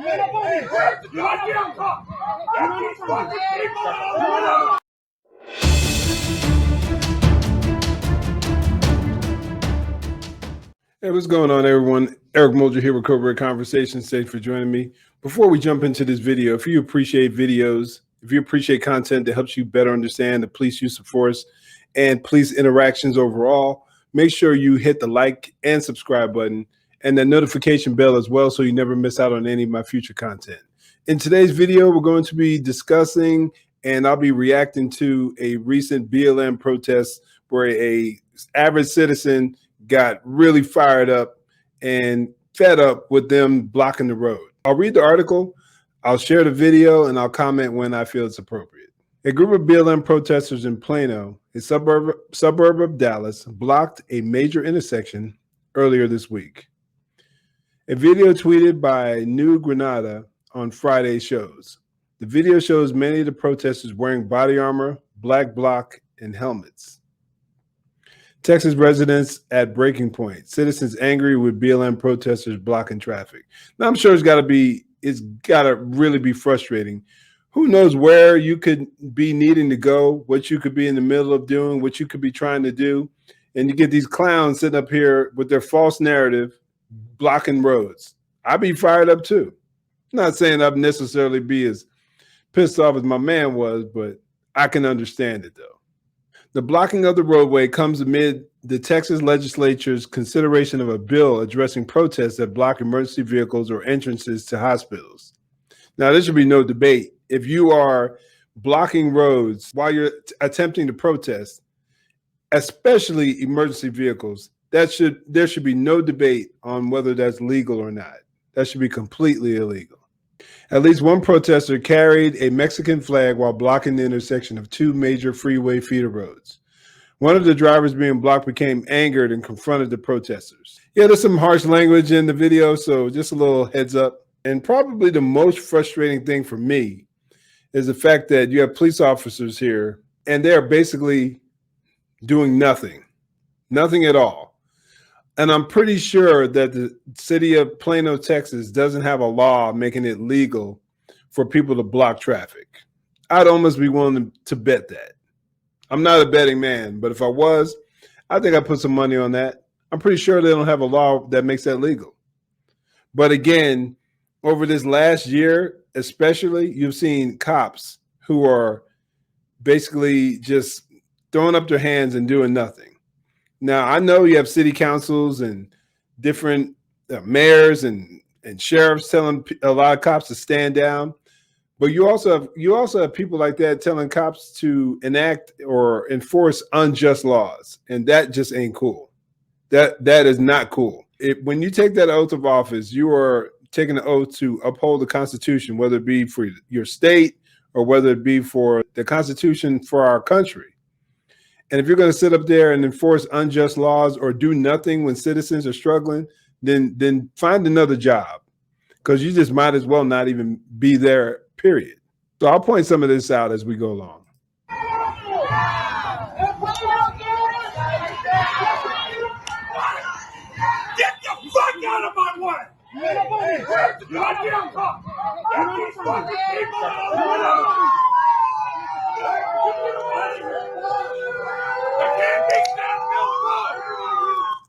Hey, what's going on, everyone? Eric Mulder here with Covert Conversations. Thanks for joining me. Before we jump into this video, if you appreciate videos, if you appreciate content that helps you better understand the police use of force and police interactions overall, make sure you hit the like and subscribe button and the notification bell as well so you never miss out on any of my future content. In today's video, we're going to be discussing and I'll be reacting to a recent BLM protest where a average citizen got really fired up and fed up with them blocking the road. I'll read the article, I'll share the video, and I'll comment when I feel it's appropriate. A group of BLM protesters in Plano, a suburb of Dallas, blocked a major intersection earlier this week. A video tweeted by New Granada on Friday shows. The video shows many of the protesters wearing body armor, black bloc, and helmets. Texas residents at breaking point. Citizens angry with BLM protesters blocking traffic. Now, I'm sure it's got to really be frustrating. Who knows where you could be needing to go, what you could be in the middle of doing, what you could be trying to do. And you get these clowns sitting up here with their false narrative blocking roads. I'd be fired up too. I'm not saying I'd necessarily be as pissed off as my man was, but I can understand it though. The blocking of the roadway comes amid the Texas legislature's consideration of a bill addressing protests that block emergency vehicles or entrances to hospitals. Now, there should be no debate. If you are blocking roads while you're attempting to protest, especially emergency vehicles, there should be no debate on whether that's legal or not. That should be completely illegal. At least one protester carried a Mexican flag while blocking the intersection of two major freeway feeder roads. One of the drivers being blocked became angered and confronted the protesters. Yeah, there's some harsh language in the video, so just a little heads up. And probably the most frustrating thing for me is the fact that you have police officers here and they're basically doing nothing at all. And I'm pretty sure that the city of Plano, Texas doesn't have a law making it legal for people to block traffic. I'd almost be willing to bet that. I'm not a betting man, but if I was, I think I'd put some money on that. I'm pretty sure they don't have a law that makes that legal. But again, over this last year, especially, you've seen cops who are basically just throwing up their hands and doing nothing. Now, I know you have city councils and different mayors and sheriffs telling a lot of cops to stand down, but you also have people like that telling cops to enact or enforce unjust laws, and that just ain't cool. That is not cool. When you take that oath of office, you are taking an oath to uphold the Constitution, whether it be for your state or whether it be for the Constitution for our country. And if you're going to sit up there and enforce unjust laws or do nothing when citizens are struggling, then find another job, because you just might as well not even be there, period. So I'll point some of this out as we go along. Get the fuck out of my way! Get goddamn cop! Get these fucking people out of my way!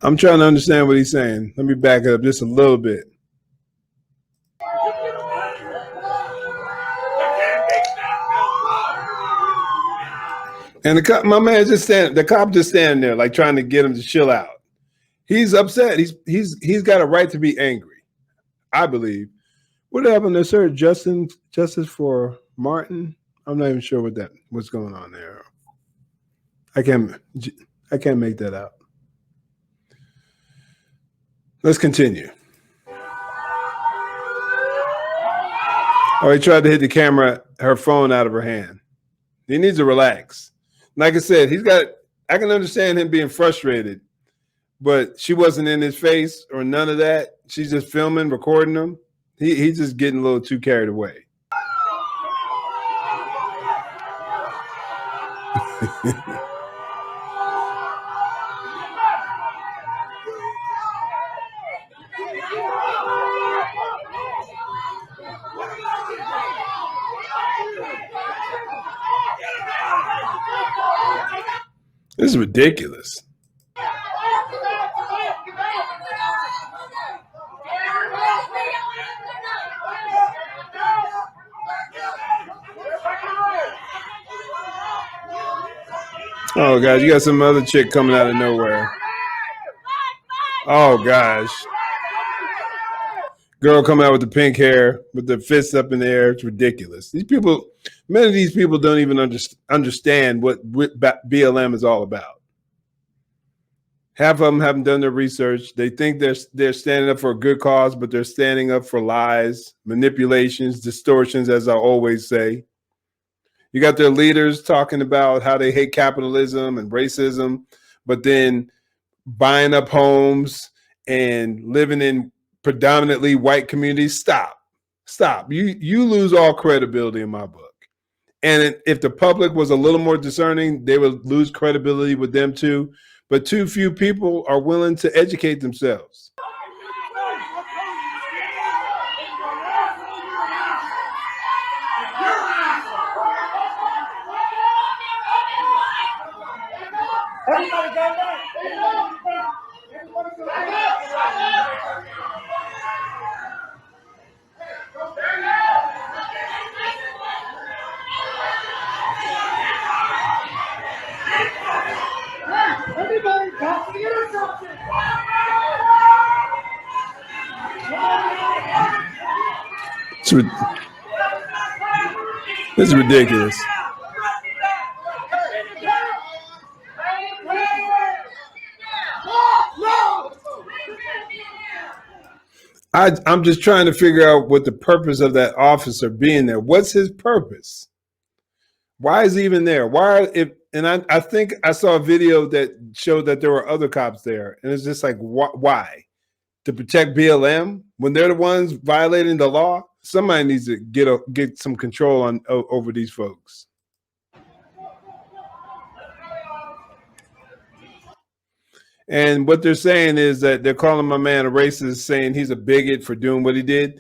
I'm trying to understand what he's saying. Let me back up just a little bit. And my man the cop just standing there, like trying to get him to chill out. He's upset. He's got a right to be angry, I believe. What happened to Sir Justice for Martin? I'm not even sure what's going on there. I can't make that out. Let's continue. Oh, he tried to hit the camera, her phone out of her hand. He needs to relax. Like I said, I can understand him being frustrated, but she wasn't in his face or none of that. She's just filming, recording him. He's just getting a little too carried away. This is ridiculous. Oh, guys, you got some other chick coming out of nowhere. Oh, gosh. Girl coming out with the pink hair, with the fists up in the air. It's ridiculous. These people, many of these people don't even understand what BLM is all about. Half of them haven't done their research. They think they're standing up for a good cause, but they're standing up for lies, manipulations, distortions, as I always say. You got their leaders talking about how they hate capitalism and racism, but then buying up homes and living in predominantly white communities. Stop. You lose all credibility in my book. And if the public was a little more discerning, they would lose credibility with them too. But too few people are willing to educate themselves. Everybody got the interruption. This is ridiculous. I'm just trying to figure out what the purpose of that officer being there. What's his purpose? Why is he even there? I think I saw a video that showed that there were other cops there, and it's just like, why? To protect BLM when they're the ones violating the law? Somebody needs to get some control over these folks. And what they're saying is that they're calling my man a racist, saying he's a bigot for doing what he did.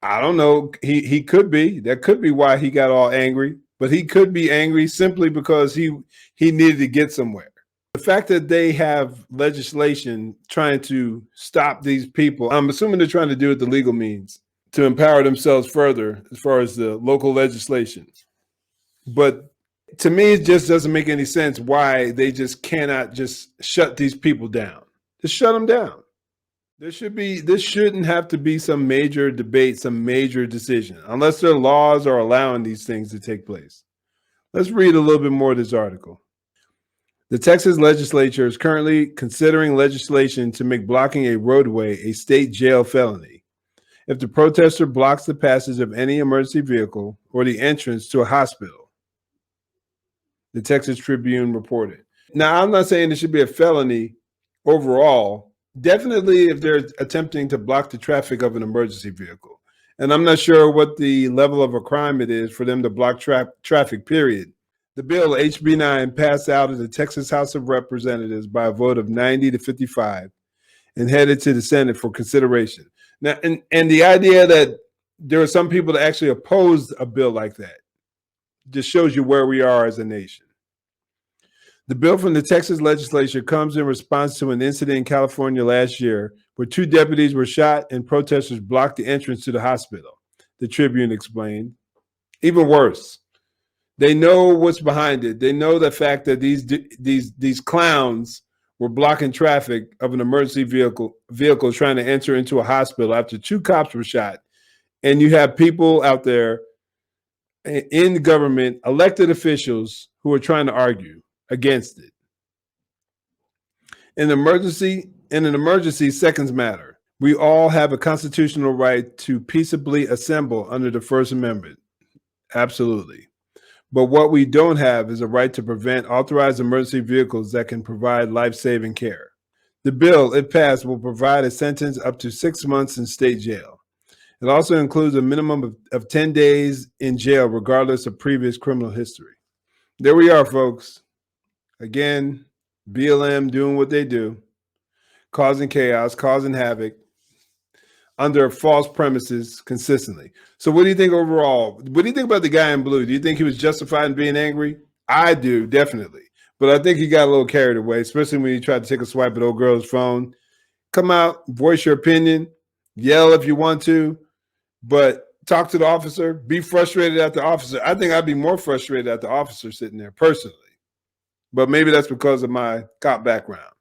I don't know. He could be. That could be why he got all angry. But he could be angry simply because he needed to get somewhere. The fact that they have legislation trying to stop these people, I'm assuming they're trying to do it the legal means to empower themselves further as far as the local legislation. But to me, it just doesn't make any sense why they just cannot just shut these people down. Just shut them down. This shouldn't have to be some major debate, some major decision, unless their laws are allowing these things to take place. Let's read a little bit more of this article. The Texas legislature is currently considering legislation to make blocking a roadway a state jail felony if the protester blocks the passage of any emergency vehicle or the entrance to a hospital, the Texas Tribune reported. Now, I'm not saying it should be a felony overall. Definitely if they're attempting to block the traffic of an emergency vehicle. And I'm not sure what the level of a crime it is for them to block traffic, period. The bill, HB 9, passed out of the Texas House of Representatives by a vote of 90 to 55 and headed to the Senate for consideration. Now, and the idea that there are some people that actually opposed a bill like that just shows you where we are as a nation. The bill from the Texas legislature comes in response to an incident in California last year where 2 deputies were shot and protesters blocked the entrance to the hospital, the Tribune explained. Even worse, they know what's behind it. They know the fact that these clowns were blocking traffic of an emergency vehicle trying to enter into a hospital after 2 cops were shot. And you have people out there in government, elected officials, who are trying to argue against it. In an emergency, seconds matter. We all have a constitutional right to peaceably assemble under the First Amendment. Absolutely. But what we don't have is a right to prevent authorized emergency vehicles that can provide life-saving care. The bill, if passed, will provide a sentence up to 6 months in state jail. It also includes a minimum of 10 days in jail, regardless of previous criminal history. There we are, folks. Again, BLM doing what they do, causing chaos, causing havoc under false premises consistently. So what do you think overall? What do you think about the guy in blue? Do you think he was justified in being angry? I do, definitely. But I think he got a little carried away, especially when he tried to take a swipe at old girl's phone. Come out, voice your opinion, yell if you want to, but talk to the officer, be frustrated at the officer. I think I'd be more frustrated at the officer sitting there personally, but maybe that's because of my cop background.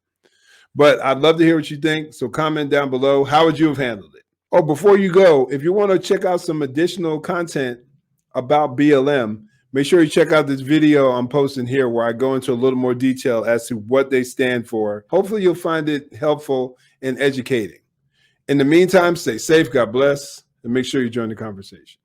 But I'd love to hear what you think. So comment down below. How would you have handled it? Oh, before you go, if you want to check out some additional content about BLM, make sure you check out this video I'm posting here where I go into a little more detail as to what they stand for. Hopefully you'll find it helpful and educating. In the meantime, stay safe, God bless, and make sure you join the conversation.